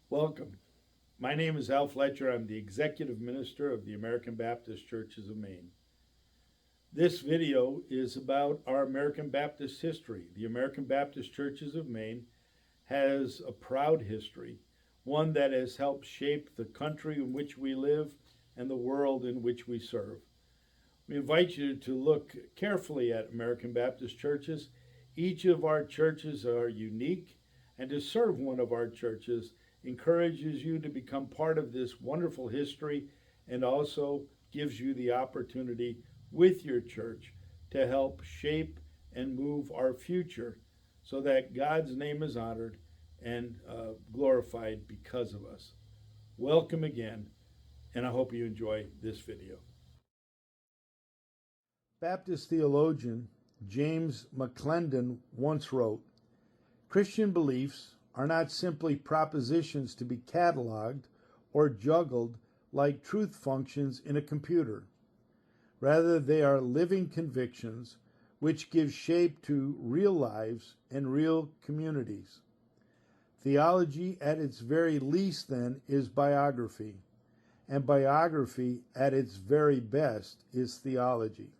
Welcome. My name is Al Fletcher. I'm the Executive Minister of the American Baptist Churches of Maine. This video is about our American Baptist history. The American Baptist Churches of Maine has a proud history, one that has helped shape the country in which we live and the world in which we serve. We invite you to look carefully at American Baptist churches. Each of our churches are unique, and to serve one of our churches encourages you to become part of this wonderful history and also gives you the opportunity with your church to help shape and move our future so that God's name is honored and glorified because of us. Welcome again, and I hope you enjoy this video. Baptist theologian James McClendon once wrote, "Christian beliefs are not simply propositions to be cataloged or juggled like truth functions in a computer. Rather, they are living convictions which give shape to real lives and real communities. Theology at its very least, then, is biography, and biography at its very best is theology.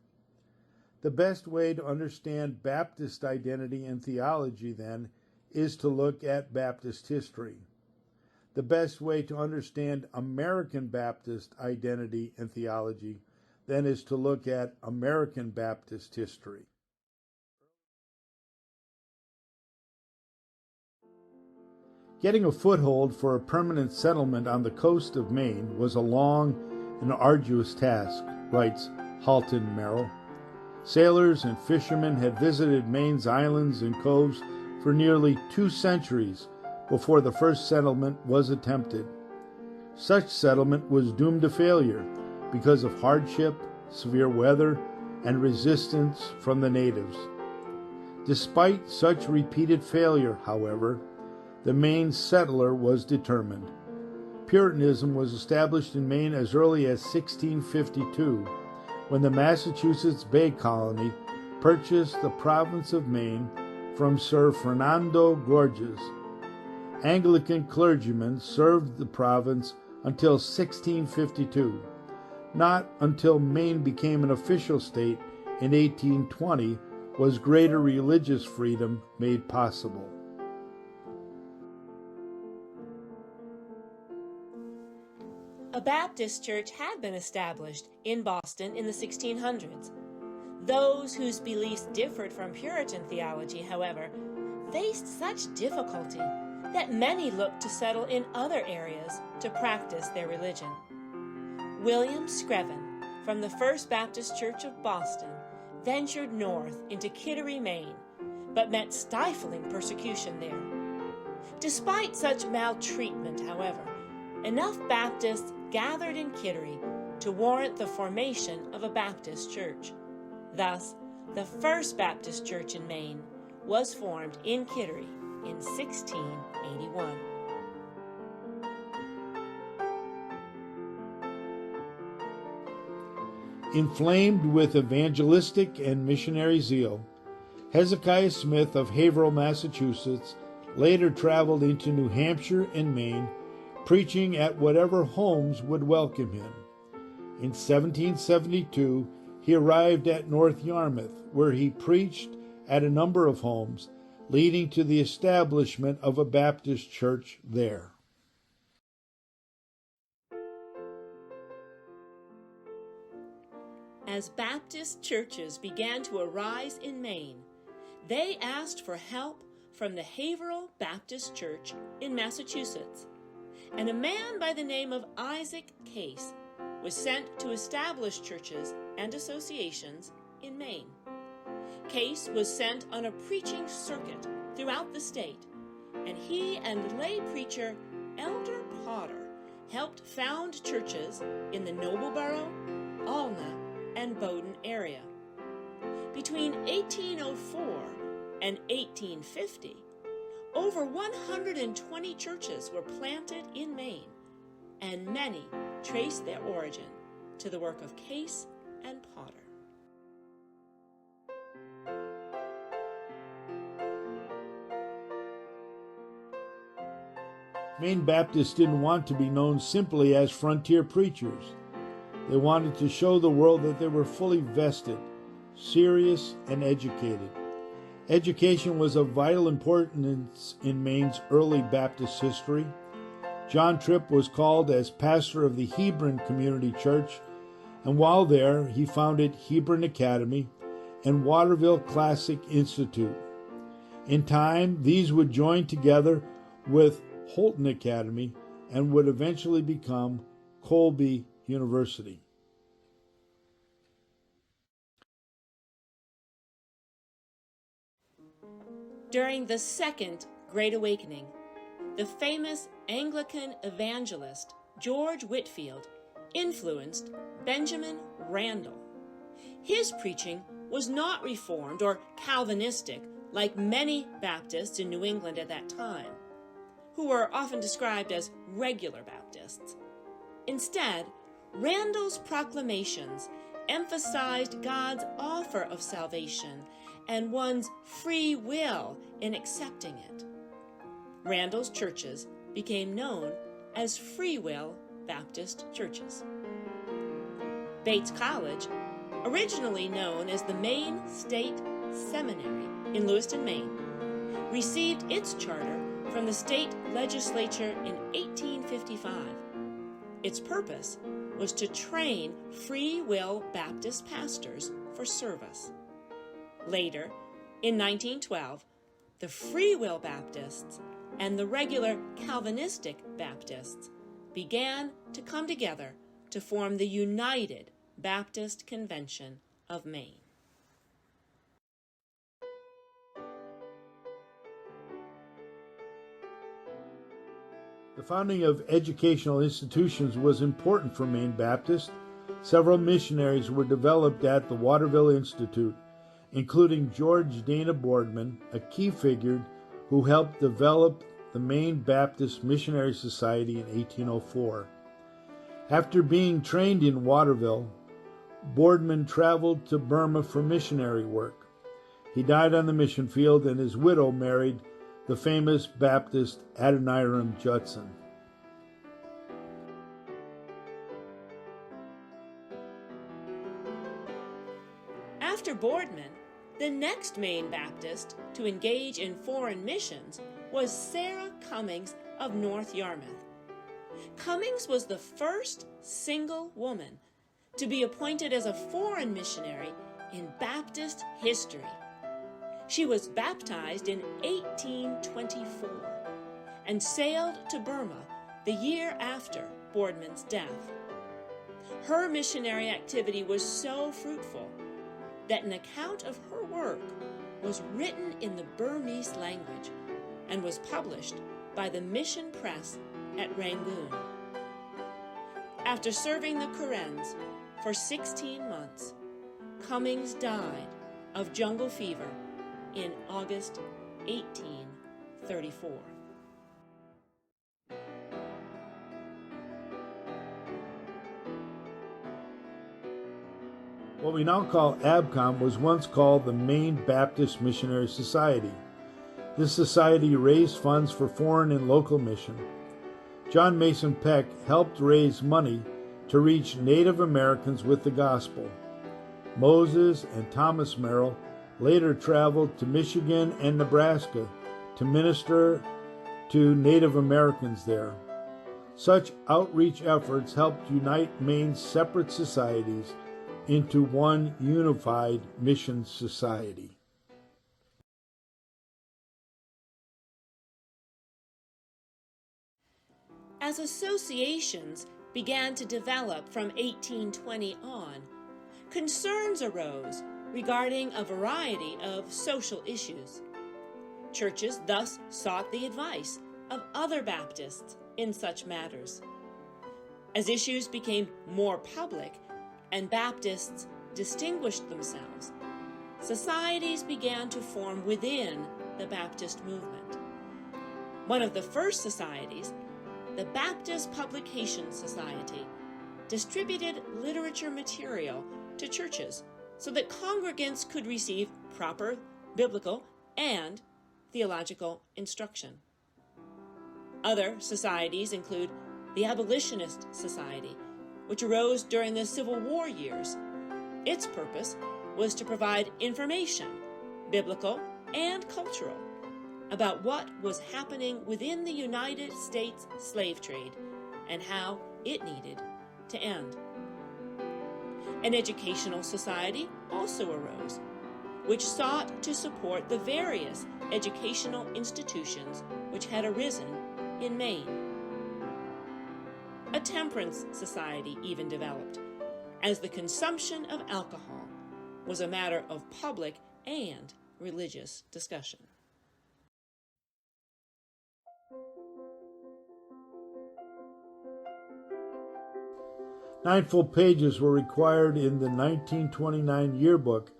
The best way to understand Baptist identity and theology, then, is to look at Baptist history. The best way to understand American Baptist identity and theology, then, is to look at American Baptist history." Getting a foothold for a permanent settlement on the coast of Maine was a long and arduous task, writes Halton Merrill. Sailors and fishermen had visited Maine's islands and coves for nearly 2 centuries before the first settlement was attempted. Such settlement was doomed to failure because of hardship, severe weather, and resistance from the natives. Despite such repeated failure, however, the Maine settler was determined. Puritanism was established in Maine as early as 1652, when the Massachusetts Bay Colony purchased the province of Maine from Sir Fernando Gorges. Anglican clergymen served the province until 1652. Not until Maine became an official state in 1820 was greater religious freedom made possible. A Baptist church had been established in Boston in the 1600s. Those whose beliefs differed from Puritan theology, however, faced such difficulty that many looked to settle in other areas to practice their religion. William Screven, from the First Baptist Church of Boston, ventured north into Kittery, Maine, but met stifling persecution there. Despite such maltreatment, however, enough Baptists gathered in Kittery to warrant the formation of a Baptist church. Thus, the First Baptist Church in Maine was formed in Kittery in 1681. Inflamed with evangelistic and missionary zeal, Hezekiah Smith of Haverhill, Massachusetts, later traveled into New Hampshire and Maine, preaching at whatever homes would welcome him. In 1772, he arrived at North Yarmouth, where he preached at a number of homes, leading to the establishment of a Baptist church there. As Baptist churches began to arise in Maine, they asked for help from the Haverhill Baptist Church in Massachusetts, and a man by the name of Isaac Case was sent to establish churches and associations in Maine. Case was sent on a preaching circuit throughout the state, and he and lay preacher Elder Potter helped found churches in the Nobleboro, Alna, and Bowdoin area. Between 1804 and 1850, over 120 churches were planted in Maine, and many traced their origin to the work of Case and Potter. Maine Baptists didn't want to be known simply as frontier preachers. They wanted to show the world that they were fully vested, serious, and educated. Education was of vital importance in Maine's early Baptist history. John Tripp was called as pastor of the Hebron Community Church, and while there, he founded Hebron Academy and Waterville Classic Institute. In time, these would join together with Holton Academy and would eventually become Colby University. During the Second Great Awakening, the famous Anglican evangelist George Whitefield influenced Benjamin Randall. His preaching was not Reformed or Calvinistic like many Baptists in New England at that time, who were often described as regular Baptists. Instead, Randall's proclamations emphasized God's offer of salvation and one's free will in accepting it. Randall's churches became known as Free Will Baptist churches. Bates College, originally known as the Maine State Seminary in Lewiston, Maine, received its charter from the state legislature in 1855. Its purpose was to train Free Will Baptist pastors for service. Later, in 1912, the Free Will Baptists and the regular Calvinistic Baptists began to come together to form the United Baptist Convention of Maine. The founding of educational institutions was important for Maine Baptists. Several missionaries were developed at the Waterville Institute, including George Dana Boardman, a key figure who helped develop the Maine Baptist Missionary Society in 1804. After being trained in Waterville, Boardman traveled to Burma for missionary work. He died on the mission field, and his widow married the famous Baptist Adoniram Judson. After Boardman, the next Maine Baptist to engage in foreign missions was Sarah Cummings of North Yarmouth. Cummings was the first single woman to be appointed as a foreign missionary in Baptist history. She was baptized in 1824 and sailed to Burma the year after Boardman's death. Her missionary activity was so fruitful that an account of her work was written in the Burmese language and was published by the Mission Press at Rangoon. After serving the Karens for 16 months, Cummings died of jungle fever in August 1834. What we now call ABCOM was once called the Maine Baptist Missionary Society. This society raised funds for foreign and local mission. John Mason Peck helped raise money to reach Native Americans with the gospel. Moses and Thomas Merrill later traveled to Michigan and Nebraska to minister to Native Americans there. Such outreach efforts helped unite Maine's separate societies into one unified mission society. As associations began to develop from 1820 on, concerns arose regarding a variety of social issues. Churches thus sought the advice of other Baptists in such matters. As issues became more public and Baptists distinguished themselves, societies began to form within the Baptist movement. One of the first societies, the Baptist Publication Society, distributed literature material to churches so that congregants could receive proper biblical and theological instruction. Other societies include the Abolitionist Society, which arose during the Civil War years. Its purpose was to provide information, biblical and cultural, about what was happening within the United States slave trade and how it needed to end. An educational society also arose, which sought to support the various educational institutions which had arisen in Maine. A temperance society even developed, as the consumption of alcohol was a matter of public and religious discussion. Nine full pages were required in the 1929 yearbook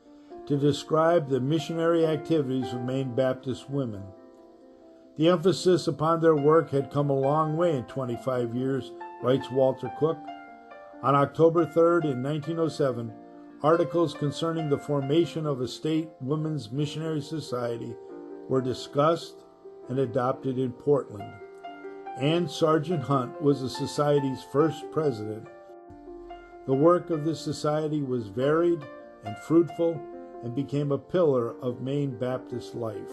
to describe the missionary activities of Maine Baptist women. The emphasis upon their work had come a long way in 25 years, writes Walter Cook. On October 3rd in 1907, articles concerning the formation of a state women's missionary society were discussed and adopted in Portland. Anne Sargent Hunt was the society's first president. The work of this society was varied and fruitful and became a pillar of Maine Baptist life.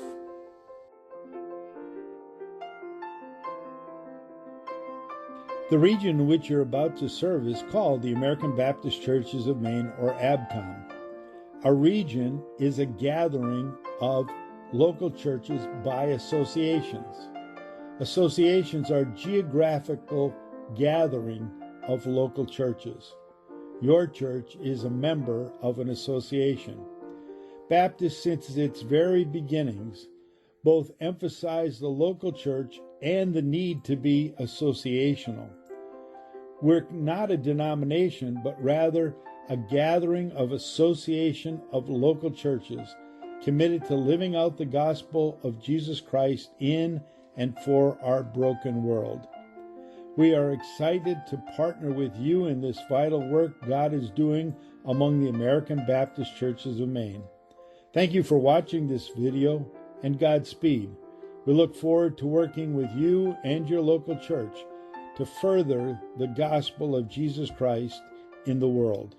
The region in which you're about to serve is called the American Baptist Churches of Maine, or ABCOM. A region is a gathering of local churches by associations. Associations are geographical gathering of local churches. Your church is a member of an association. Baptists, since its very beginnings, both emphasize the local church and the need to be associational. We're not a denomination, but rather a gathering of association of local churches committed to living out the gospel of Jesus Christ in and for our broken world. We are excited to partner with you in this vital work God is doing among the American Baptist Churches of Maine. Thank you for watching this video, and Godspeed. We look forward to working with you and your local church to further the gospel of Jesus Christ in the world.